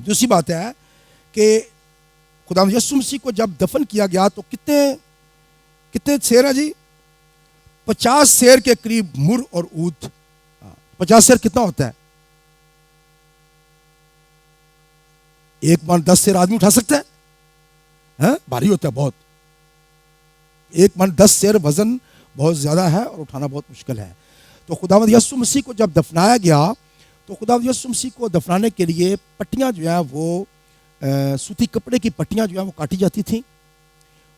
اب دوسری بات ہے کہ خدا یسوع مسیح کو جب دفن کیا گیا تو کتنے سیر ہیں جی؟ 50 سیر کے قریب مر اور اود. 50 سیر کتنا ہوتا ہے؟ ایک من 10 سیر آدمی اٹھا سکتا ہے؟ بھاری ہوتا ہے بہت. 1 من 10 سیر وزن بہت زیادہ ہے اور اٹھانا بہت مشکل ہے. تو خداوند یسوع مسیح کو جب دفنایا گیا تو خداوند یسوع مسیح کو دفنانے کے لیے پٹیاں جو ہیں وہ سوتی کپڑے کی پٹیاں جو ہیں وہ کاٹی جاتی تھیں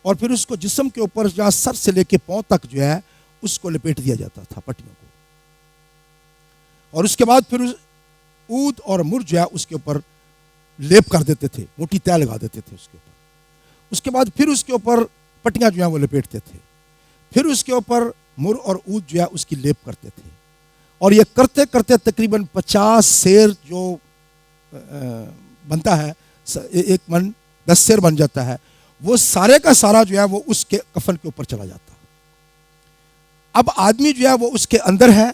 اور پھر اس کو جسم کے اوپر جہاں سر سے لے کے پاؤں تک جو ہے اس کو لپیٹ دیا جاتا تھا پٹیوں کو. اور اس کے بعد پھر اود اور مر جو ہے اس کے اوپر لیپ کر دیتے تھے, موٹی تہ لگا دیتے تھے اس کے اوپر. اس کے بعد پھر اس کے اوپر پٹیاں جو ہیں وہ لپیٹتے تھے. پھر اس کے اوپر مر اور اود جو ہے اس کی لیپ کرتے تھے. اور یہ کرتے کرتے تقریباً 50 سیر جو بنتا ہے, 1 من 10 سیر بن جاتا ہے, وہ سارے کا سارا جو ہے وہ اس کے کفن کے اوپر چلا جاتا. اب آدمی جو ہے وہ اس کے اندر ہے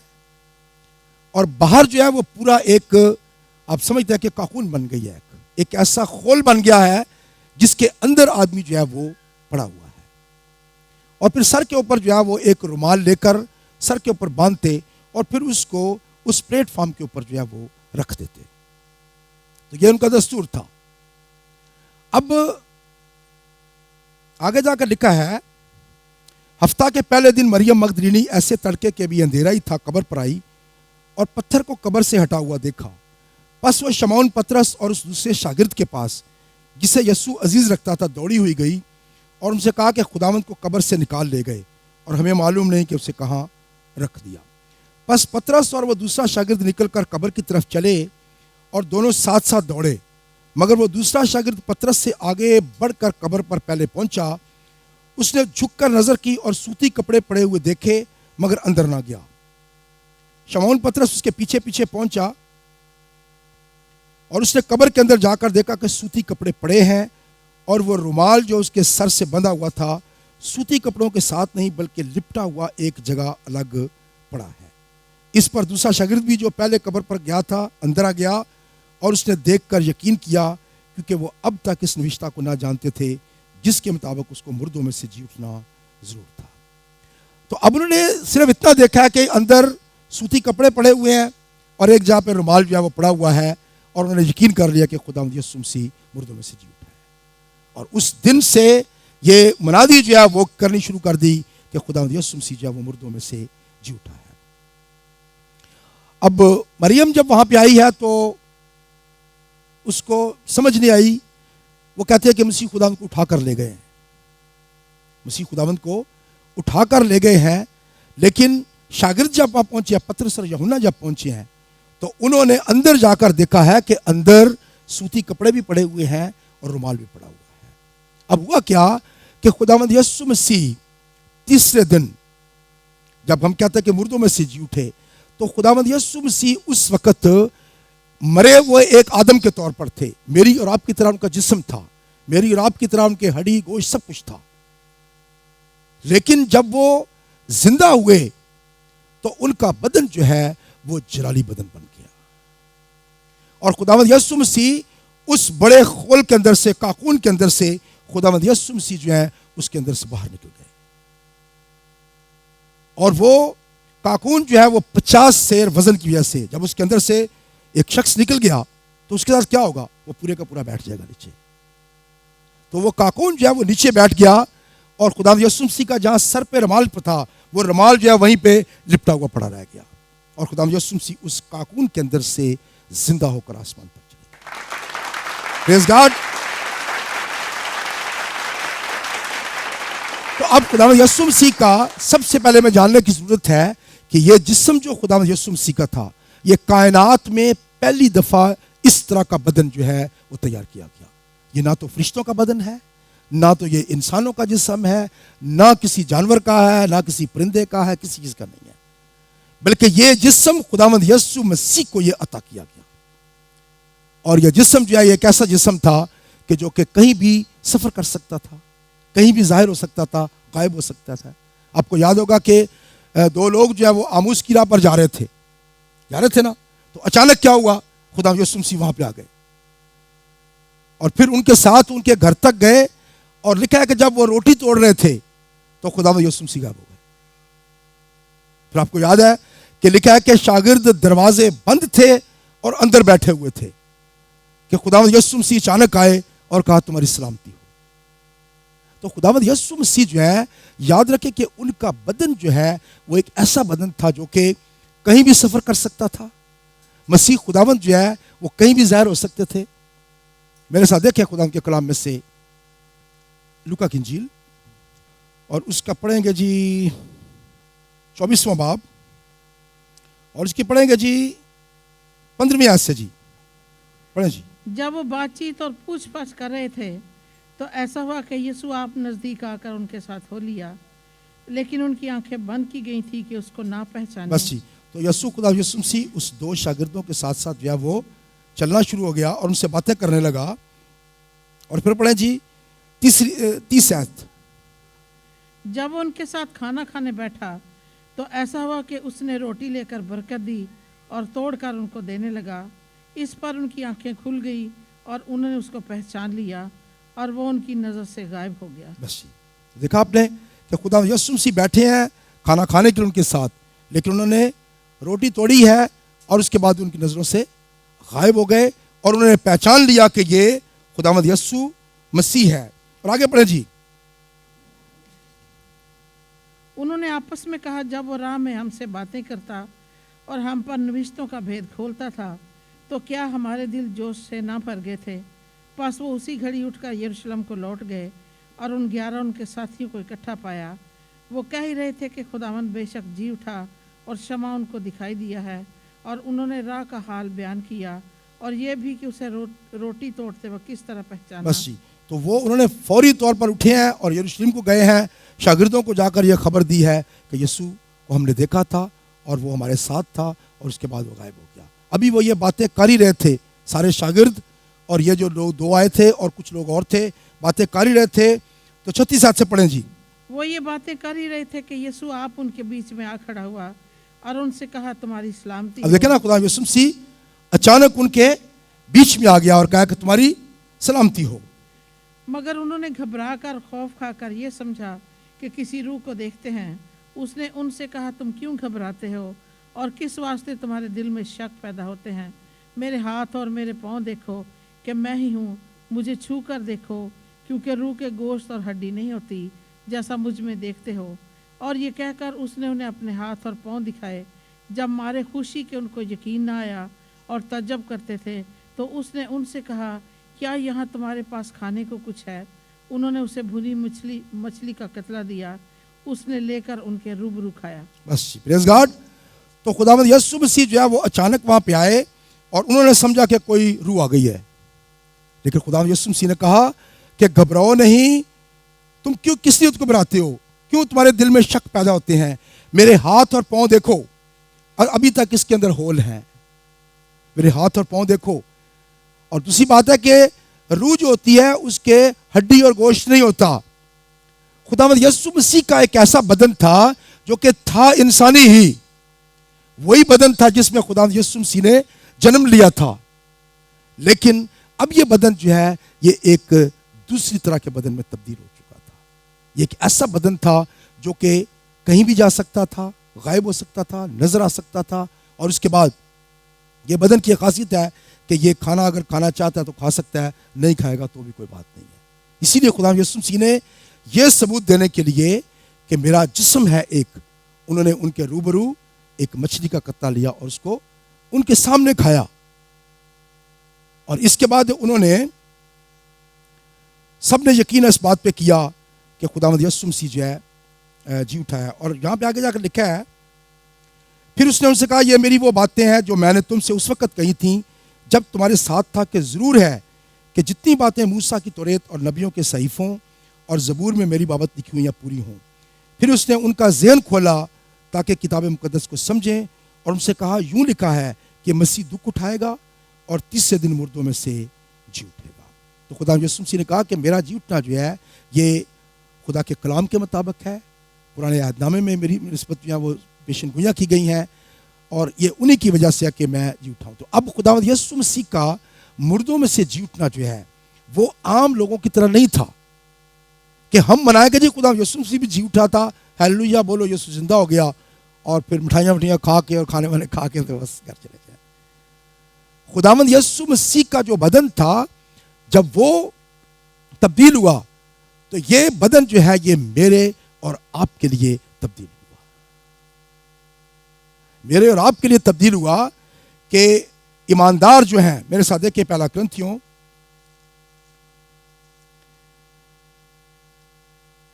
اور باہر جو ہے وہ پورا ایک, آپ سمجھتے ہیں کہ کاکون بن گئی ہے, ایک ایسا خول بن گیا ہے جس کے اندر آدمی جو ہے وہ پڑا ہوا ہے. اور پھر سر کے اوپر جو ہے وہ ایک رومال لے کر سر کے اوپر باندھتے اور پھر اس کو اس پلیٹ فارم کے اوپر جو ہے وہ رکھ دیتے. تو یہ ان کا دستور تھا. اب آگے جا کر لکھا ہے, ہفتہ کے پہلے دن مریم مگدلینی ایسے تڑکے کے بھی اندھیرا ہی تھا قبر پر آئی اور پتھر کو قبر سے ہٹا ہوا دیکھا. پس وہ شمعون پطرس اور اس دوسرے شاگرد کے پاس جسے یسوع عزیز رکھتا تھا دوڑی ہوئی گئی اور ان سے کہا کہ خداوند کو قبر سے نکال لے گئے اور ہمیں معلوم نہیں کہ اسے کہاں رکھ دیا. پس پطرس اور وہ دوسرا شاگرد نکل کر قبر کی طرف چلے اور دونوں ساتھ ساتھ دوڑے, مگر وہ دوسرا شاگرد پطرس سے آگے بڑھ کر قبر پر پہلے پہنچا. اس نے جھک کر نظر کی اور سوتی کپڑے پڑے ہوئے دیکھے مگر اندر نہ گیا. شمعون پطرس اس کے پیچھے پیچھے پہنچا اور اس نے قبر کے اندر جا کر دیکھا کہ سوتی کپڑے پڑے ہیں اور وہ رومال جو اس کے سر سے بندھا ہوا تھا سوتی کپڑوں کے ساتھ نہیں بلکہ لپٹا ہوا ایک جگہ الگ پڑا ہے. اس پر دوسرا شاگرد بھی جو پہلے قبر پر گیا تھا اندر آ گیا اور اس نے دیکھ کر یقین کیا, کیونکہ وہ اب تک اس نوشتہ کو نہ جانتے تھے جس کے مطابق اس کو مردوں میں سے جی اٹھنا ضرور تھا. تو اب انہوں نے صرف اتنا دیکھا کہ اندر سوتی کپڑے پڑے ہوئے ہیں اور ایک جگہ پہ رومال جو ہے وہ پڑا ہوا ہے, اور انہوں نے یقین کر لیا کہ خداوند یسوع مسیح مردوں میں سے جی اٹھا ہے. اور اس دن سے یہ منادی جو ہے وہ کرنی شروع کر دی کہ خداوند یسوع مسیح جو ہے وہ مردوں میں سے جی اٹھا ہے. اب مریم جب وہاں پہ آئی ہے تو اس کو سمجھ نہیں آئی. وہ کہتے ہیں کہ مسیح خداوند کو اٹھا کر لے گئے ہیں, مسیح خداوند کو اٹھا کر لے گئے ہیں. لیکن شاگرد جب وہاں پہنچے, پطرس اور یوحنا جب پہنچے ہیں تو انہوں نے اندر جا کر دیکھا ہے کہ اندر سوتی کپڑے بھی پڑے ہوئے ہیں اور رومال بھی پڑا ہوا ہے. اب ہوا کیا کہ خداوند یسوع مسیح تیسرے دن جب ہم کہتے ہیں کہ مردوں میں سے جی اٹھے, تو خداوند یسوع مسیح اس وقت مرے ہوئے ایک آدم کے طور پر تھے. میری اور آپ کی طرح ان کا جسم تھا, میری اور آپ کی طرح ان کے ہڈی گوشت سب کچھ تھا. لیکن جب وہ زندہ ہوئے تو ان کا بدن جو ہے وہ جلالی بدن بن گیا. اور خداوند یسوع مسیح اس بڑے خول کے اندر سے, کاکون کے اندر سے, خداوند یسوع مسیح جو ہے اس کے اندر سے باہر نکل گئے. اور وہ کاکون جو ہے وہ 50 سیر وزن کی وجہ سے جب اس کے اندر سے ایک شخص نکل گیا تو اس کے ساتھ کیا ہوگا, وہ پورے کا پورا بیٹھ جائے گا نیچے. تو وہ کاکون جو ہے وہ نیچے بیٹھ گیا اور خداوند یسوع مسیح کا جہاں سر پہ رومال تھا وہ رومال جو ہے وہیں پہ لپٹا ہوا پڑا رہ گیا. اور خداوند یسوع مسیح اس کاکون کے اندر سے زندہ ہو کر آسمان پر چلے گئے. پریز گاڈ. تو اب خداوند یسوع مسیح کا سب سے پہلے میں جاننے کی ضرورت ہے کہ یہ جسم جو خداوند یسوع مسیح کا تھا, یہ کائنات میں پہلی دفعہ اس طرح کا بدن جو ہے وہ تیار کیا گیا. یہ نہ تو فرشتوں کا بدن ہے, نہ تو یہ انسانوں کا جسم ہے, نہ کسی جانور کا ہے, نہ کسی پرندے کا ہے, کسی چیز کا نہیں ہے, بلکہ یہ جسم خداوند یسوع مسیح کو یہ عطا کیا گیا. اور یہ جسم جو ہے یہ ایک ایسا جسم تھا کہ جو کہ کہیں بھی سفر کر سکتا تھا, کہیں بھی ظاہر ہو سکتا تھا, غائب ہو سکتا تھا. آپ کو یاد ہوگا کہ 2 لوگ جو ہے وہ آموس کی راہ پر جا رہے تھے نا, تو اچانک کیا ہوا, خداوند یسوع مسیح وہاں پہ آ گئے. اور پھر ان کے ساتھ ان کے گھر تک گئے، اور لکھا ہے کہ جب وہ روٹی توڑ رہے تھے تو خداوند یسوع مسیح غائب ہو گئے۔ پھر آپ کو یاد ہے کہ لکھا ہے کہ شاگرد دروازے بند تھے اور اندر بیٹھے ہوئے تھے کہ خداوند یسوع مسیح اچانک آئے اور کہا تمہاری سلامتی ہو۔ تو خداوند یسوع مسیح جو ہے، یاد رکھے کہ ان کا بدن جو ہے وہ ایک ایسا بدن تھا جو کہ کہیں بھی سفر کر سکتا تھا۔ مسیح خداوند جو ہے وہ کہیں بھی ظاہر ہو سکتے تھے۔ میرے ساتھ دیکھیں خداوند کے کلام میں سے لوکا کی انجیل، اور اس کا پڑھیں گے جی 24واں باب، اور اس کی پڑھیں گے جی 15ویں آیت سے۔ جی پڑھیں جی۔ جب وہ بات چیت اور پوچھ پاچھ کر رہے تھے تو ایسا ہوا کہ یسوع آپ نزدیک آ کر ان کے ساتھ ہو لیا، لیکن ان کی آنکھیں بند کی گئی تھی کہ اس کو نہ پہچانے۔ بس جی، تو خدا یسوع مسیح اس دو شاگردوں کے ساتھ ساتھ جو ہے وہ چلنا شروع ہو گیا اور ان سے باتیں کرنے لگا۔ اور پھر پڑھیں جی 30 آیت۔ جب ان کے ساتھ کھانا کھانے بیٹھا تو ایسا ہوا کہ اس نے روٹی لے کر برکت دی اور توڑ کر ان کو دینے لگا۔ اس پر ان کی آنکھیں کھل گئی اور انہوں نے اس کو پہچان لیا، اور وہ ان کی نظر سے غائب ہو گیا۔ بس جی، دیکھا آپ نے کہ خدا یسوع مسیح بیٹھے ہیں کھانا کھانے کے لیے ان کے ساتھ، لیکن انہوں نے روٹی توڑی ہے اور اس کے بعد ان کی نظروں سے غائب ہو گئے، اور انہوں نے پہچان لیا کہ یہ خداوند یسوع مسیح ہے۔ اور آگے پڑھیں جی۔ انہوں نے آپس میں کہا، جب وہ راہ میں ہم سے باتیں کرتا اور ہم پر نوشتوں کا بھید کھولتا تھا تو کیا ہمارے دل جوش سے نہ بھر گئے تھے؟ پس وہ اسی گھڑی اٹھ کر یروشلم کو لوٹ گئے اور ان 11 ان کے ساتھیوں کو اکٹھا پایا۔ وہ کہہ ہی رہے تھے کہ خداوند بے شک جی اٹھا اور شمع ان کو دکھائی دیا ہے، اور انہوں نے راہ کا حال بیان کیا اور یہ بھی کہ اسے روٹی توڑتے وقت کس طرح پہچانا۔ بس جی، تو وہ انہوں نے فوری طور پر اٹھے ہیں اور یروشلم کو گئے ہیں، شاگردوں کو جا کر یہ خبر دی ہے کہ یسوع کو ہم نے دیکھا تھا اور وہ ہمارے ساتھ تھا، اور اس کے بعد وہ غائب ہو گیا۔ ابھی وہ یہ باتیں کر ہی رہے تھے سارے شاگرد، اور یہ جو لوگ دو آئے تھے اور کچھ لوگ اور تھے، باتیں کر ہی رہے تھے۔ تو 36 آیت سے پڑھیں جی۔ وہ یہ باتیں کر ہی رہے تھے کہ یسوع آپ ان کے بیچ میں آ کھڑا ہوا اور ان سے کہا، تمہاری سلامتی۔ اب دیکھیں نا، خدا یسوع مسیح اچانک ان کے بیچ میں آ گیا اور کہا کہ تمہاری سلامتی ہو۔ مگر انہوں نے گھبرا کر خوف کھا کر یہ سمجھا کہ کسی روح کو دیکھتے ہیں۔ اس نے ان سے کہا، تم کیوں گھبراتے ہو اور کس واسطے تمہارے دل میں شک پیدا ہوتے ہیں؟ میرے ہاتھ اور میرے پاؤں دیکھو کہ میں ہی ہوں، مجھے چھو کر دیکھو، کیونکہ روح کے گوشت اور ہڈی نہیں ہوتی جیسا مجھ میں دیکھتے ہو۔ اور یہ کہہ کر اس نے انہیں اپنے ہاتھ اور پاؤں دکھائے۔ جب مارے خوشی کہ ان کو یقین نہ آیا اور تعجب کرتے تھے، تو اس نے ان سے کہا، کیا یہاں تمہارے پاس کھانے کو کچھ ہے؟ انہوں نے اسے بھنی مچھلی کا قطلہ دیا، اس نے لے کر ان کے روبرو کھایا۔ بس جی، پریز گاڈ۔ تو خداوند یسوع مسیح جو ہے وہ اچانک وہاں پہ آئے اور انہوں نے سمجھا کہ کوئی روح آ گئی ہے، لیکن خداوند یسوع مسیح نے کہا کہ گھبراؤ نہیں، تم کیوں کس لیے گھبراتے ہو؟ کیوں تمہارے دل میں شک پیدا ہوتے ہیں؟ میرے ہاتھ اور پاؤں دیکھو، اور ابھی تک اس کے اندر ہول ہیں، میرے ہاتھ اور پاؤں دیکھو۔ اور دوسری بات ہے کہ روح جو ہوتی ہے اس کے ہڈی اور گوشت نہیں ہوتا۔ خداوند یسوع مسیح کا ایک ایسا بدن تھا جو کہ تھا انسانی ہی، وہی بدن تھا جس میں خداوند یسوع مسیح نے جنم لیا تھا، لیکن اب یہ بدن جو ہے یہ ایک دوسری طرح کے بدن میں تبدیل ہو چکا تھا۔ یہ ایک ایسا بدن تھا جو کہ کہیں بھی جا سکتا تھا، غائب ہو سکتا تھا، نظر آ سکتا تھا، اور اس کے بعد یہ بدن کی خاصیت ہے کہ یہ کھانا اگر کھانا چاہتا ہے تو کھا سکتا ہے، نہیں کھائے گا تو بھی کوئی بات نہیں ہے۔ اسی لیے خدا یسوع مسیح نے یہ ثبوت دینے کے لیے کہ میرا جسم ہے ایک، انہوں نے ان کے روبرو ایک مچھلی کا قطعہ لیا اور اس کو ان کے سامنے کھایا، اور اس کے بعد انہوں نے سب نے یقین اس بات پہ کیا کہ خداوند یسوع مسیح جو ہے جی اٹھا ہے۔ اور یہاں پہ آگے جا کر لکھا ہے، پھر اس نے ان سے کہا، یہ میری وہ باتیں ہیں جو میں نے تم سے اس وقت کہی تھیں جب تمہارے ساتھ تھا، کہ ضرور ہے کہ جتنی باتیں موسیٰ کی توریت اور نبیوں کے صحیفوں اور زبور میں میری بابت لکھی ہوئی ہیں پوری ہوں۔ پھر اس نے ان کا ذہن کھولا تاکہ کتاب مقدس کو سمجھیں، اور ان سے کہا، یوں لکھا ہے کہ مسیح دکھ اٹھائے گا اور تیسرے دن مردوں میں سے جی اٹھے گا۔ تو خدا یسوع مسیح نے کہا کہ میرا جی اٹھنا جو ہے یہ خدا کے کلام کے مطابق ہے، پرانے عہد نامے میں میری نسبت جو ہے وہ پیشن گوئیاں کی گئی ہیں، اور یہ انہی کی وجہ سے ہے کہ میں جی اٹھاؤں۔ تو اب خداوند یسوع مسیح کا مردوں میں سے جی اٹھنا جو ہے وہ عام لوگوں کی طرح نہیں تھا کہ ہم منائیں گے جی خدا یسوع مسیح بھی جی اٹھا تھا، ہیلیلویا بولو یسوع زندہ ہو گیا، اور پھر مٹھائیاں کھا کے اور کھانے والے کھا کے تو بس گھر چلے جائیں۔ خداوند یسوع مسیح کا جو بدن تھا جب وہ تبدیل ہوا تو یہ بدن جو ہے یہ میرے اور آپ کے لیے تبدیل ہوا، میرے اور آپ کے لیے تبدیل ہوا کہ ایماندار جو ہیں، میرے ساتھ دیکھیں پہلا کرنتھیوں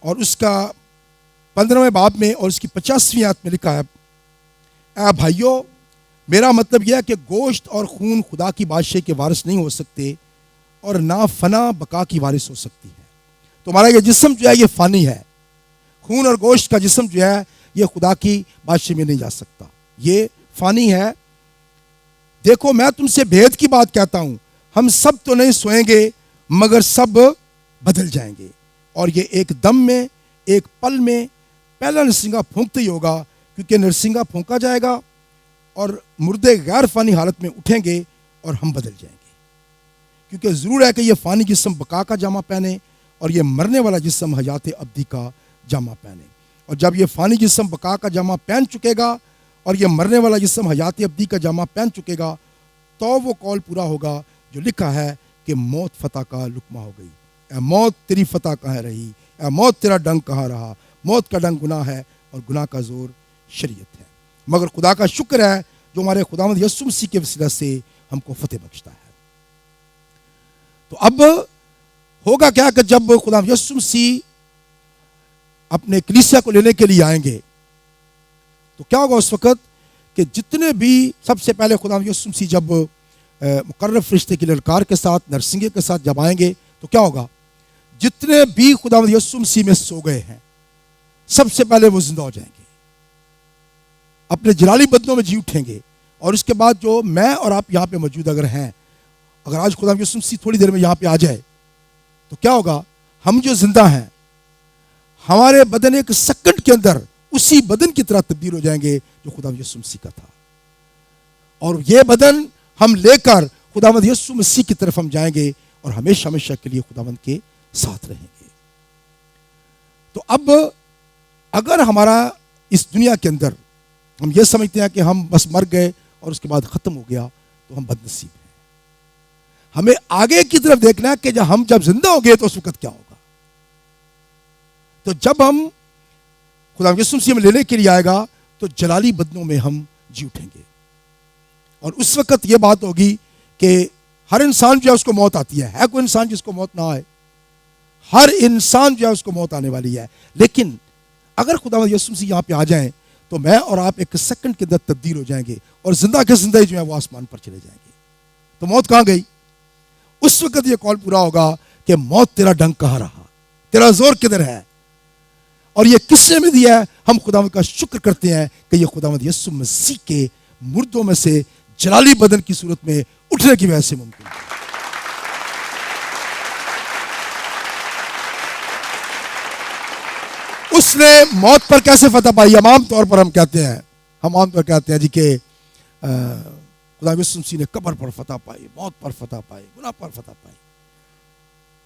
اور اس کا 15ویں باب میں اور اس کی 50ویں آیت میں لکھا ہے، اے بھائیو میرا مطلب یہ ہے کہ گوشت اور خون خدا کی بادشاہی کے وارث نہیں ہو سکتے اور نہ فنا بقا کی وارث ہو سکتی ہے۔ تو ہمارا یہ جسم جو ہے یہ فانی ہے، خون اور گوشت کا جسم جو ہے یہ خدا کی بادشاہی میں نہیں جا سکتا، یہ فانی ہے۔ دیکھو میں تم سے بھید کی بات کہتا ہوں، ہم سب تو نہیں سوئیں گے مگر سب بدل جائیں گے، اور یہ ایک دم میں ایک پل میں پہلا نرسنگا پھونکتے ہی ہوگا، کیونکہ نرسنگا پھونکا جائے گا اور مردے غیر فانی حالت میں اٹھیں گے اور ہم بدل جائیں گے، کیونکہ ضرور ہے کہ یہ فانی جسم بقا کا جامہ پہنے اور یہ مرنے والا جسم حیات ابدی کا جامہ پہنے۔ اور جب یہ فانی جسم بقا کا جامہ پہن چکے گا اور یہ مرنے والا جسم حیات ابدی کا جامہ پہن چکے گا تو وہ قول پورا ہوگا جو لکھا ہے کہ موت فتح کا لقمہ ہو گئی، اے موت تیری فتح کہاں رہی، اے موت تیرا ڈنگ کہاں رہا، موت کا ڈنگ گناہ ہے اور گناہ کا زور شریعت ہے۔ مگر خدا کا شکر ہے جو ہمارے خداوند یسوع مسیح کے وسیلہ سے ہم کو فتح بخشتا ہے۔ تو اب ہوگا کیا کہ جب خداوند یسوع مسیح اپنے کلیسیا کو لینے کے لیے آئیں گے تو کیا ہوگا اس وقت کہ جتنے بھی سب سے پہلے خداوند یسوع مسیح جب مقرر فرشتے کی للکار کے ساتھ نرسنگے کے ساتھ جب آئیں گے تو کیا ہوگا، جتنے بھی خداوند یسوع مسیح میں سو گئے ہیں سب سے پہلے وہ زندہ ہو جائیں گے، اپنے جلالی بدنوں میں جی اٹھیں گے، اور اس کے بعد جو میں اور آپ یہاں پہ موجود اگر ہیں، اگر آج خداوند یسوع مسیح تھوڑی دیر میں یہاں پہ آ جائے تو کیا ہوگا، ہم جو زندہ ہیں ہمارے بدن ایک سیکنڈ کے اندر اسی بدن کی طرح تبدیل ہو جائیں گے جو خداوند یسوع مسیح کا تھا، اور یہ بدن ہم لے کر خداوند یسوع مسیح کی طرف ہم جائیں گے اور ہمیشہ ہمیشہ کے لیے خداوند کے ساتھ رہیں گے۔ تو اب اگر ہمارا اس دنیا کے اندر ہم یہ سمجھتے ہیں کہ ہم بس مر گئے اور اس کے بعد ختم ہو گیا تو ہم بد نصیب ہیں، ہمیں آگے کی طرف دیکھنا ہے کہ ہم جب زندہ ہو گئے تو اس وقت کیا ہوگا۔ تو جب ہم خدا یسوع مسیح میں لینے کے لیے آئے گا تو جلالی بدنوں میں ہم جی اٹھیں گے، اور اس وقت یہ بات ہوگی کہ ہر انسان جو ہے اس کو موت آتی ہے کوئی انسان جس کو موت نہ آئے، ہر انسان جو ہے اس کو موت آنے والی ہے، لیکن اگر خداوند یسوع مسیح یہاں پہ آ جائیں تو میں اور آپ ایک سیکنڈ کے اندر تبدیل ہو جائیں گے اور زندہ کے زندہ جو ہے وہ آسمان پر چلے جائیں گے۔ تو موت کہاں گئی؟ اس وقت یہ قول پورا ہوگا کہ موت تیرا ڈنگ کہاں رہا، تیرا زور کدھر ہے، اور یہ کس نے میں دیا ہے؟ ہم خداوند کا شکر کرتے ہیں کہ یہ خداوند یسوع مسیح کے مردوں میں سے جلالی بدن کی صورت میں اٹھنے کی وجہ سے ممکن ہے۔ اس نے موت پر کیسے فتح پائی؟ عام طور پر ہم عام طور کہتے ہیں جی کہ خدا یسوع مسیح نے قبر پر فتح پائی، موت پر فتح پائی، گناہ پر فتح پائی،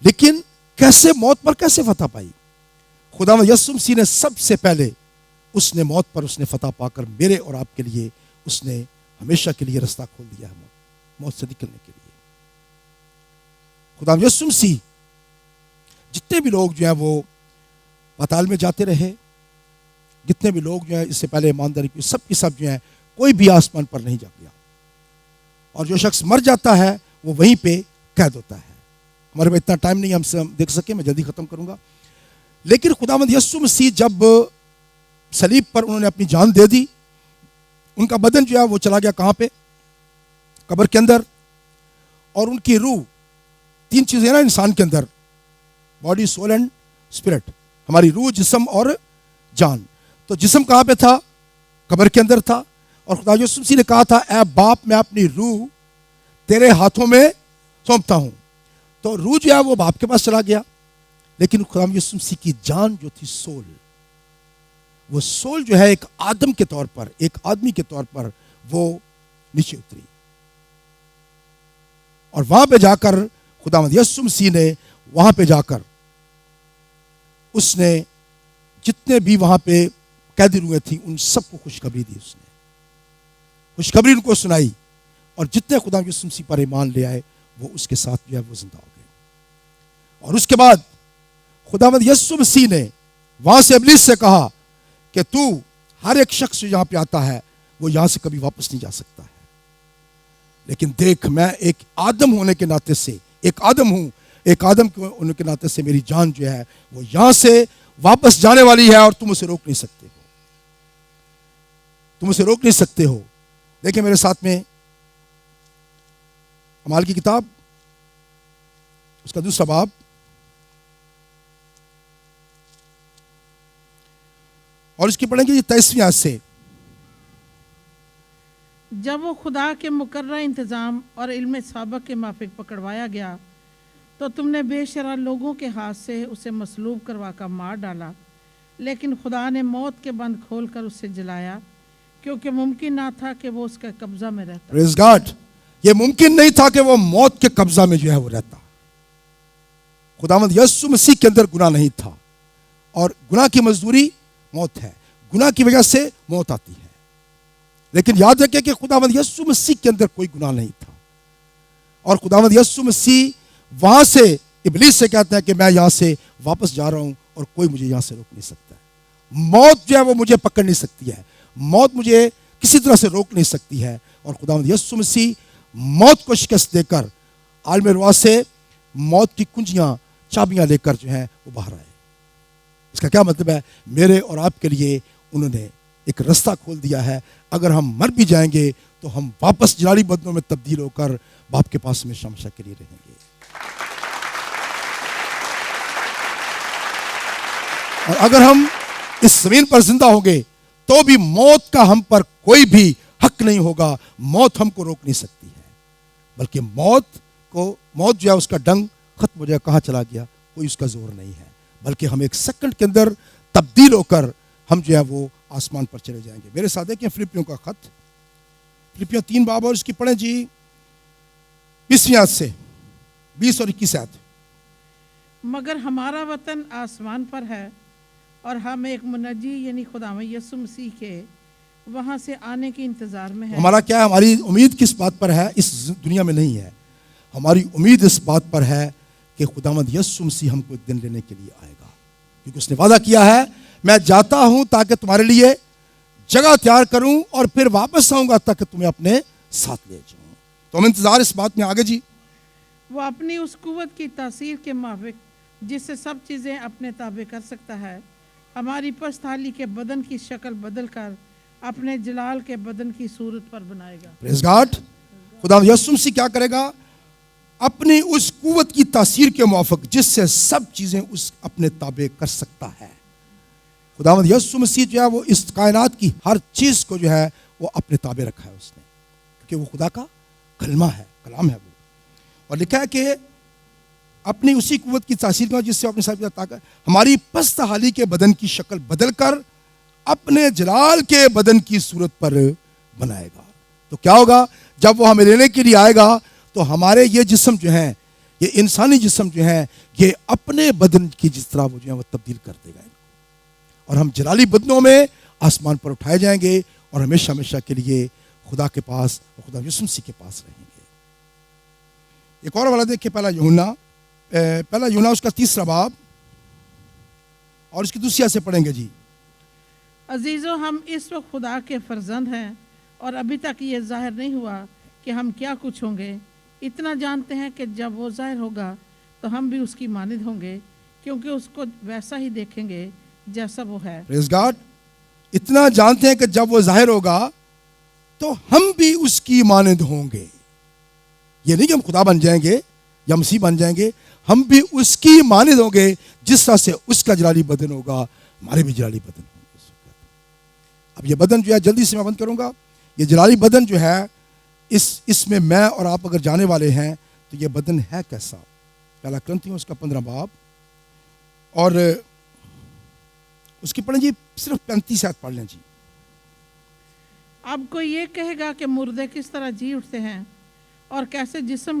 لیکن کیسے موت پر کیسے فتح پائی؟ خداوند یسوع مسیح نے سب سے پہلے اس نے موت پر اس نے فتح پا کر میرے اور آپ کے لیے اس نے ہمیشہ کے لیے رستہ کھول دیا ہے موت سے نکلنے کے لیے۔ خداوند یسوع مسیح جتنے بھی لوگ جو ہیں وہ پاتال میں جاتے رہے، جتنے بھی لوگ جو ہیں اس سے پہلے ایمانداری کی سب کی سب جو ہیں کوئی بھی آسمان پر نہیں جا گیا، اور جو شخص مر جاتا ہے وہ وہیں پہ قید ہوتا ہے۔ ہمارے پاس اتنا ٹائم نہیں ہم سے دیکھ سکے، میں جلدی ختم کروں گا، لیکن خداوند یسوع مسیح جب صلیب پر انہوں نے اپنی جان دے دی، ان کا بدن جو ہے وہ چلا گیا کہاں پہ؟ قبر کے اندر، اور ان کی روح، تین چیزیں نا انسان کے اندر، باڈی، سول اینڈ اسپرٹ، ہماری روح، جسم اور جان۔ تو جسم کہاں پہ تھا؟ قبر کے اندر تھا، اور خدا یسوع مسیح نے کہا تھا اے باپ میں اپنی روح تیرے ہاتھوں میں سونپتا ہوں، تو روح جو ہے وہ باپ کے پاس چلا گیا، لیکن خدا یسوع مسیح کی جان جو تھی، سول، وہ سول جو ہے ایک آدم کے طور پر، ایک آدمی کے طور پر وہ نیچے اتری، اور وہاں پہ جا کر خداوند یسوع مسیح نے وہاں پہ جا کر اس نے جتنے بھی وہاں پہ قیدی روحیں تھیں ان سب کو خوشخبری دی، اس نے خوشخبری ان کو سنائی، اور جتنے خداوند یسوع مسیح پر ایمان لے آئے وہ اس کے ساتھ جو ہے وہ زندہ ہو گئے۔ اور اس کے بعد خداوند یسوع مسیح نے وہاں سے ابلیس سے کہا کہ تو ہر ایک شخص جو یہاں پہ آتا ہے وہ یہاں سے کبھی واپس نہیں جا سکتا ہے، لیکن دیکھ میں ایک آدم ہونے کے ناطے سے ایک آدم ہوں، ایک آدم ہونے کے ناطے سے میری جان جو ہے وہ یہاں سے واپس جانے والی ہے، اور تم اسے روک نہیں سکتے ہو، تم اسے روک نہیں سکتے ہو۔ دیکھیں میرے ساتھ میں اعمال کی کتاب اس کا 2 باب اور اس کی پڑھیں گے 23ویں آیت سے۔ جب وہ خدا کے مقررہ انتظام اور علم سابق کے موافق پکڑوایا گیا تو تم نے بے شرح لوگوں کے ہاتھ سے اسے مصلوب کروا کر مار ڈالا، لیکن خدا نے موت کے بند کھول کر اسے جلایا، کیونکہ ممکن نہ تھا کہ وہ اس کے قبضہ میں رہتا۔ پریز گاڈ، یہ ممکن نہیں تھا کہ وہ موت کے قبضہ میں جو ہے وہ رہتا۔ خداوند یسوع مسیح کے اندر گناہ نہیں تھا، اور گناہ کی مزدوری موت ہے، گناہ کی وجہ سے موت آتی ہے، لیکن یاد رکھیں کہ خداوند یسوع مسیح کے اندر کوئی گناہ نہیں تھا، اور خداوند یسوع مسیح وہاں سے ابلیس سے کہتا ہے کہ میں یہاں سے واپس جا رہا ہوں اور کوئی مجھے یہاں سے روک نہیں سکتا ہے، موت جو ہے وہ مجھے پکڑ نہیں سکتی ہے، موت مجھے کسی طرح سے روک نہیں سکتی ہے۔ اور خداوند یسوع مسیح موت کو شکست دے کر عالم ارواح سے موت کی کنجیاں چابیاں لے کر جو ہیں وہ باہر آئے۔ اس کا کیا مطلب ہے؟ میرے اور آپ کے لیے انہوں نے ایک رستہ کھول دیا ہے، اگر ہم مر بھی جائیں گے تو ہم واپس جلالی بدنوں میں تبدیل ہو کر باپ کے پاس میں ہمیشہ کے لیے رہیں گے۔ اور اگر ہم اس زمین پر زندہ ہوں گے تو بھی موت کا ہم پر کوئی بھی حق نہیں ہوگا، موت ہم کو روک نہیں سکتی ہے، بلکہ موت جو ہے اس کا ڈنگ ختم ہو جائے، کہاں چلا گیا، کوئی اس کا زور نہیں ہے، بلکہ ہم ایک سیکنڈ کے اندر تبدیل ہو کر ہم جو ہے وہ آسمان پر چلے جائیں گے۔ میرے ساتھ دیکھیں فلپیوں کا خط، فلپیوں 3 باب اور اس کی پڑھیں جی 20ویں آیت سے 20 اور 21 آیت۔ مگر ہمارا وطن آسمان پر ہے، اور ہم ایک منجی یعنی خداوند یسوع مسیح کے وہاں سے آنے کے انتظار میں ہے۔ ہمارا کیا ہے؟ ہماری امید کس بات پر ہے؟ اس دنیا میں نہیں ہے، ہماری امید اس بات پر ہے کہ خداوند یسوع مسیح ہم کو ایک دن لینے کے لیے آئے گا، کیونکہ اس نے وعدہ کیا ہے میں جاتا ہوں تاکہ تمہارے لیے جگہ تیار کروں اور پھر واپس آؤں گا تاکہ تمہیں اپنے ساتھ لے جاؤں۔ تو ہم انتظار اس بات میں آگے جی۔ وہ اپنی اس قوت کی تاثیر کے موافق جس سے سب چیزیں اپنے تابع کر سکتا ہے، ہماری پست حالی کے بدن کی شکل بدل کر اپنے جلال کے بدن کی صورت پر بنائے گا۔ پریز گاڈ، خداوند یسوع مسیح کیا کرے گا؟ اپنی اس قوت کی تاثیر کے موافق جس سے سب چیزیں اس اپنے تابع کر سکتا ہے۔ خداوند یسوع مسیح جو ہے وہ اس کائنات کی ہر چیز کو جو ہے وہ اپنے تابع رکھا ہے اس نے، کیونکہ وہ خدا کا کلمہ ہے، کلام ہے وہ، اور لکھا ہے کہ اپنی اسی قوت کی تاثیر کا جس سے اپنے ساتھ طاقت ہماری پست حالی کے بدن کی شکل بدل کر اپنے جلال کے بدن کی صورت پر بنائے گا۔ تو کیا ہوگا؟ جب وہ ہمیں لینے کے لیے آئے گا تو ہمارے یہ جسم جو ہیں، یہ انسانی جسم جو ہیں، یہ اپنے بدن کی جس طرح وہ جو ہے وہ تبدیل کر دے گا، اور ہم جلالی بدنوں میں آسمان پر اٹھائے جائیں گے اور ہمیشہ ہمیشہ کے لیے خدا کے پاس اور خدا یسوع مسیح کے پاس رہیں گے۔ ایک اور والا دیکھیں، پہلا یوحنا اس کا 3 باب اور اس کی 2 آیت سے پڑھیں گے جی۔ عزیزو، ہم اس وقت خدا کے فرزند ہیں، اور ابھی تک یہ ظاہر نہیں ہوا کہ ہم کیا کچھ ہوں گے۔ اتنا جانتے ہیں کہ جب وہ ظاہر ہوگا تو ہم بھی اس کی مانند ہوں گے، کیونکہ اس کو ویسا ہی دیکھیں گے جیسا وہ ہے۔ پریز گاڈ، اتنا جانتے ہیں کہ جب وہ ظاہر ہوگا تو ہم بھی اس کی مانند ہوں گے۔ یہ نہیں کہ ہم خدا بن جائیں گے یا مسیح بن جائیں گے، ہم بھی اس کی مانند ہوں گے، جس طرح سے اس کا جلالی بدن ہوگا ہمارے بھی جلالی بدن ہوں گے۔ اب یہ بدن جو ہے جلدی سے میں بند کروں گا، یہ جلالی بدن جو ہے اس میں میں اور آپ اگر جانے والے ہیں تو یہ بدن ہے کیسا؟ پہلا کرنتھیوں اس کا 15 باب اور اس کی پڑھیں جی، صرف 35 آیت پڑھ لیں جی۔ اب کوئی یہ کہے گا کہ مردے کس طرح جی اٹھتے ہیں، اور کیسے جسم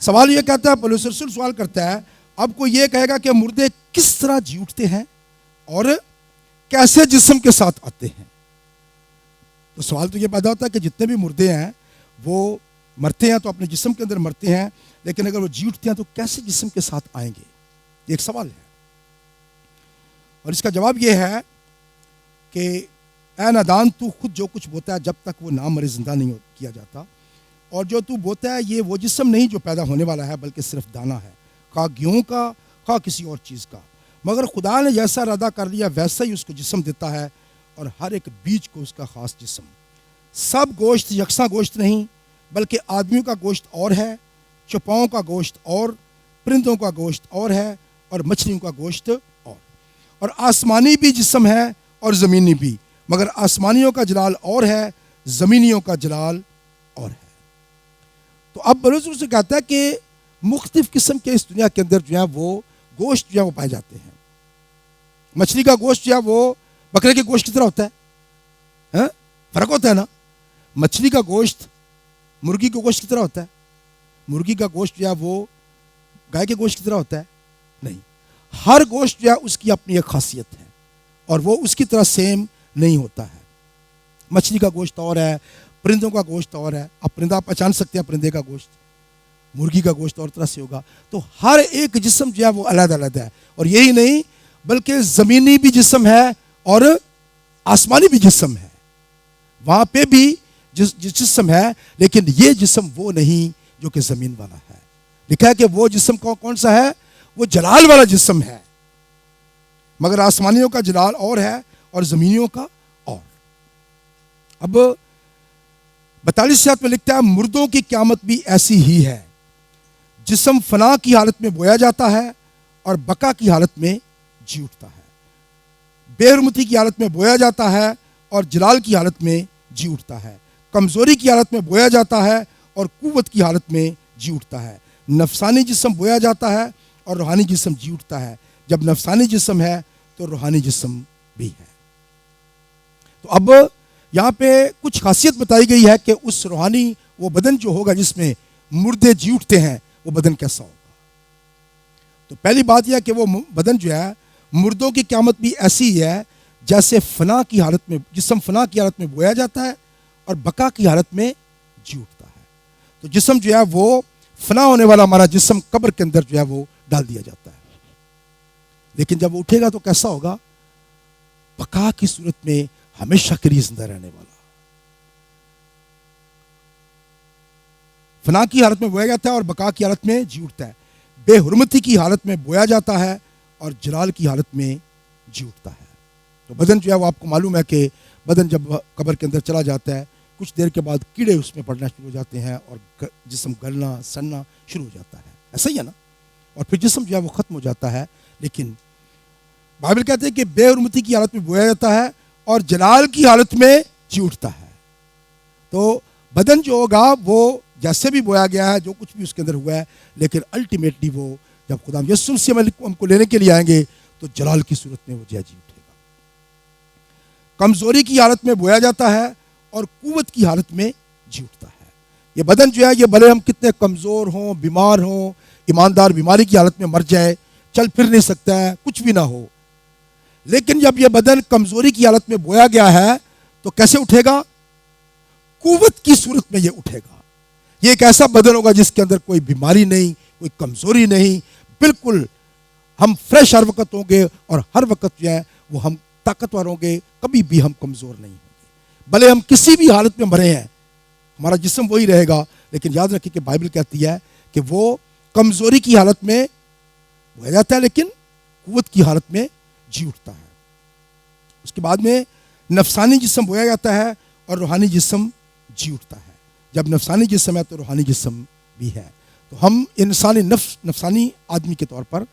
سوال یہ کہتا ہے، پولس رسول سوال کرتا ہے، اب کوئی یہ کہے گا کہ مردے کس طرح جی اٹھتے ہیں اور کیسے جسم کے ساتھ آتے ہیں؟ تو سوال تو یہ پیدا ہوتا ہے کہ جتنے بھی مردے ہیں وہ مرتے ہیں تو اپنے جسم کے اندر مرتے ہیں، لیکن اگر وہ جی اٹھتے ہیں تو کیسے جسم کے ساتھ آئیں گے؟ یہ ایک سوال ہے، اور اس کا جواب یہ ہے کہ اے نادان، تو خود جو کچھ بوتا ہے جب تک وہ نہ مرے زندہ نہیں کیا جاتا، اور جو تو بوتا ہے یہ وہ جسم نہیں جو پیدا ہونے والا ہے، بلکہ صرف دانہ ہے، خواہ گیہوں کا خواہ کسی اور چیز کا، مگر خدا نے جیسا ارادہ کر لیا ویسا ہی اس کو جسم دیتا ہے، اور ہر ایک بیج کو اس کا خاص جسم۔ سب گوشت یکساں گوشت نہیں، بلکہ آدمیوں کا گوشت اور ہے، چوپاؤں کا گوشت اور، پرندوں کا گوشت اور ہے، اور مچھلیوں کا گوشت اور آسمانی بھی جسم ہے اور زمینی بھی، مگر آسمانیوں کا جلال اور ہے، زمینیوں کا جلال اور ہے۔ تو اب رسول سے کہتا ہے کہ مختلف قسم کے اس دنیا کے اندر جو ہے وہ گوشت جو ہے وہ پائے جاتے ہیں۔ مچھلی کا گوشت جو ہے وہ بکرے کے گوشت کی طرح ہوتا ہے، فرق ہوتا ہے نا۔ مچھلی کا گوشت مرغی کے گوشت کی طرح ہوتا ہے، مرغی کا گوشت جو ہے وہ گائے کے گوشت کی طرح ہوتا ہے نہیں۔ ہر گوشت جو ہے اس کی اپنی ایک خاصیت ہے، اور وہ اس کی طرح سیم نہیں ہوتا ہے۔ مچھلی کا گوشت اور ہے، پرندوں کا گوشت اور ہے۔ اب پرندہ آپ پہچان سکتے ہیں پرندے کا گوشت، مرغی کا گوشت اور طرح سے ہوگا۔ تو ہر ایک جسم جو ہے وہ علیحدہ علیحدہ ہے، اور یہی نہیں بلکہ زمینی بھی جسم ہے اور آسمانی بھی جسم ہے۔ وہاں پہ بھی جسم ہے، لیکن یہ جسم وہ نہیں جو کہ زمین والا ہے۔ لکھا ہے کہ وہ جسم کون سا ہے؟ وہ جلال والا جسم ہے، مگر آسمانیوں کا جلال اور ہے اور زمینیوں کا اور۔ اب 42 آیت میں لکھتا ہے مردوں کی قیامت بھی ایسی ہی ہے، جسم فنا کی حالت میں بویا جاتا ہے اور بقا کی حالت میں جی اٹھتا ہے، بے حرمتی کی حالت میں بویا جاتا ہے اور جلال کی حالت میں جی اٹھتا ہے، کمزوری کی حالت میں بویا جاتا ہے اور قوت کی حالت میں جی اٹھتا ہے، نفسانی جسم بویا جاتا ہے اور روحانی جسم جی اٹھتا ہے۔ جب نفسانی جسم ہے تو روحانی جسم بھی ہے۔ تو اب یہاں پہ کچھ خاصیت بتائی گئی ہے کہ اس روحانی وہ بدن جو ہوگا جس میں مردے جی اٹھتے ہیں وہ بدن کیسا ہوگا۔ تو پہلی بات یہ ہے کہ وہ بدن جو ہے مردوں کی قیامت بھی ایسی ہی ہے جیسے فنا کی حالت میں جسم فنا کی حالت میں بویا جاتا ہے اور بقا کی حالت میں جی اٹھتا ہے۔ تو جسم جو ہے وہ فنا ہونے والا ہمارا جسم قبر کے اندر جو ہے وہ ڈال دیا جاتا ہے، لیکن جب وہ اٹھے گا تو کیسا ہوگا؟ بقا کی صورت میں ہمیشہ کے لیے زندہ رہنے والا۔ فنا کی حالت میں بویا جاتا ہے اور بقا کی حالت میں جی اٹھتا ہے، بے حرمتی کی حالت میں بویا جاتا ہے اور جلال کی حالت میں جی اٹھتا ہے۔ تو بدن جو ہے وہ آپ کو معلوم ہے کہ بدن جب قبر کے اندر چلا جاتا ہے کچھ دیر کے بعد کیڑے اس میں پڑنا شروع ہو جاتے ہیں اور جسم گلنا سڑنا شروع ہو جاتا ہے، ایسا ہی ہے نا، اور پھر جسم جو ہے وہ ختم ہو جاتا ہے۔ لیکن بائبل کہتے ہیں کہ بے حرمتی کی حالت میں بویا جاتا ہے اور جلال کی حالت میں جی اٹھتا ہے۔ تو بدن جو ہوگا وہ جیسے بھی بویا گیا ہے، جو کچھ بھی اس کے اندر ہوا ہے، لیکن الٹیمیٹلی وہ جب خدا یسوع مسیح ہم کو لینے کے لیے آئیں گے تو جلال کی صورت میں وہ جی اٹھے گا۔ کمزوری کی حالت میں بویا جاتا ہے اور قوت کی حالت میں جی اٹھتا ہے۔ یہ بدن جو ہے یہ بھلے ہم کتنے کمزور ہوں، بیمار ہوں، ایماندار بیماری کی حالت میں مر جائے، چل پھر نہیں سکتا ہے، کچھ بھی نہ ہو، لیکن جب یہ بدن کمزوری کی حالت میں بویا گیا ہے تو کیسے اٹھے گا؟ قوت کی صورت میں یہ اٹھے گا۔ یہ ایک ایسا بدن ہوگا جس کے اندر کوئی بیماری نہیں، کوئی کمزوری نہیں، بالکل ہم فریش ہر وقت ہوں گے، اور ہر وقت جو ہے وہ ہم طاقتور ہوں گے، کبھی بھی ہم کمزور نہیں ہوں گے۔ بھلے ہم کسی بھی حالت میں مرے ہیں ہمارا جسم وہی رہے گا، لیکن یاد رکھیں کہ بائبل کہتی ہے کہ وہ کمزوری کی حالت میں بویا جاتا ہے لیکن قوت کی حالت میں جی اٹھتا ہے۔ اس کے بعد میں نفسانی جسم بویا جاتا ہے اور روحانی جسم جی اٹھتا ہے۔ جب نفسانی جسم ہے تو روحانی جسم بھی ہے۔ تو ہم نفسانی آدمی کے طور پر،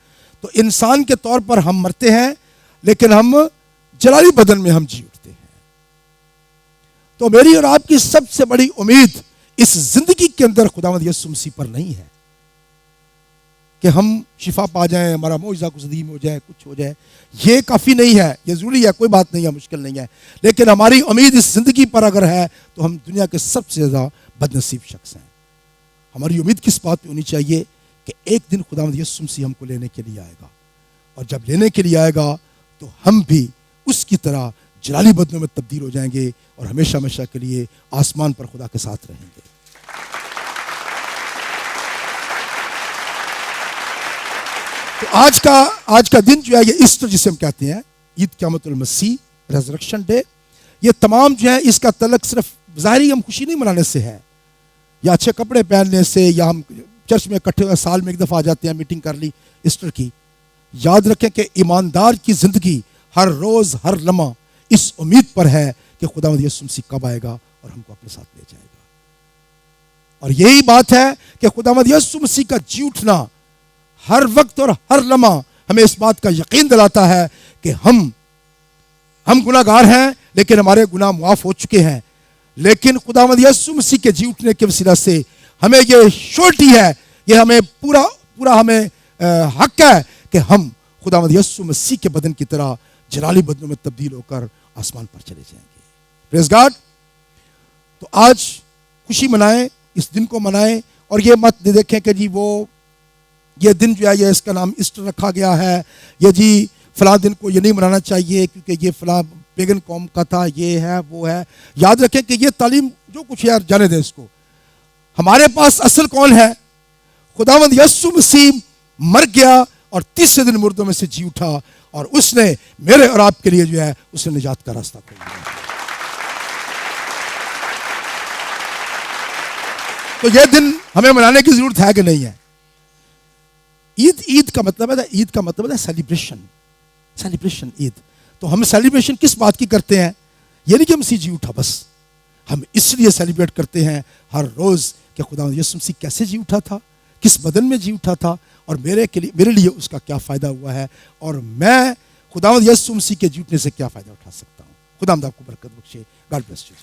تو انسان کے طور پر ہم مرتے ہیں، لیکن ہم جلالی بدن میں ہم جی اٹھتے ہیں۔ تو میری اور آپ کی سب سے بڑی امید اس زندگی کے اندر خداوند یسوع مسیح پر نہیں ہے کہ ہم شفا پا جائیں، ہمارا معجزہ کچھ عظیم ہو جائے، کچھ ہو جائے۔ یہ کافی نہیں ہے، یہ ضروری ہے، کوئی بات نہیں ہے، مشکل نہیں ہے، لیکن ہماری امید اس زندگی پر اگر ہے تو ہم دنیا کے سب سے زیادہ بد نصیب شخص ہیں۔ ہماری امید کس بات پہ ہونی چاہیے کہ ایک دن خداوند یسوع مسیح ہم کو لینے کے لیے آئے گا، اور جب لینے کے لیے آئے گا تو ہم بھی اس کی طرح جلالی بدنوں میں تبدیل ہو جائیں گے اور ہمیشہ ہمیشہ کے لیے آسمان پر خدا کے ساتھ رہیں گے۔ تو آج کا دن جو ہے یہ ایسٹر جسے ہم کہتے ہیں، عید قیامت المسیح، ریزریکشن ڈے، یہ تمام جو ہے اس کا تعلق صرف ظاہری ہم خوشی نہیں منانے سے ہے، یا اچھے کپڑے پہننے سے، یا ہم چرچ میں اکٹھے ہوئے سال میں ایک دفعہ آ جاتے ہیں میٹنگ کر لی ایسٹر کی۔ یاد رکھیں کہ ایماندار کی زندگی ہر روز ہر لمحہ اس امید پر ہے کہ خداوند یسوع مسیح کب آئے گا اور ہم کو اپنے ساتھ لے جائے گا۔ اور یہی بات ہے کہ خداوند یسوع مسیح کا جی اٹھنا ہر وقت اور ہر لمحہ ہمیں اس بات کا یقین دلاتا ہے کہ ہم گناہ گار ہیں، لیکن ہمارے گناہ معاف ہو چکے ہیں، لیکن خداوند یسوع مسیح کے جی اٹھنے کے وسیلہ سے ہمیں یہ شورٹی ہے، یہ ہمیں پورا ہمیں حق ہے کہ ہم خداوند یسوع مسیح کے بدن کی طرح جلالی بدنوں میں تبدیل ہو کر آسمان پر چلے جائیں گے۔ پریز گاڈ۔ تو آج خوشی منائیں، اس دن کو منائیں، اور یہ مت دیکھیں کہ جی یہ دن جو ہے یہ اس کا نام ایسٹر رکھا گیا ہے، یہ جی فلاں دن کو یہ نہیں منانا چاہیے کیونکہ یہ فلاں پیگن قوم کا تھا، یہ ہے وہ ہے۔ یاد رکھیں کہ یہ تعلیم جو کچھ ہے جانے دیں اس کو، ہمارے پاس اصل کون ہے؟ خداوند یسوع مسیح مر گیا اور تیسرے دن مردوں میں سے جی اٹھا، اور اس نے میرے اور آپ کے لیے جو ہے اس نے نجات کا راستہ کھول دیا۔ تو یہ دن ہمیں منانے کی ضرورت ہے کہ نہیں ہے؟ عید کا مطلب ہے سیلیبریشن عید۔ تو ہم سیلیبریشن کس بات کی کرتے ہیں؟ یہ نہیں کہ مسیح جی اٹھا بس، ہم اس لیے سیلیبریٹ کرتے ہیں ہر روز کہ خداوند یسوع مسیح کیسے جی اٹھا تھا، کس بدن میں جی اٹھا تھا، اور میرے لیے اس کا کیا فائدہ ہوا ہے، اور میں خداوند یسوع مسیح کے جی اٹھنے سے کیا فائدہ اٹھا سکتا ہوں۔ خداوند آپ کو برکت بخشے۔ God bless you.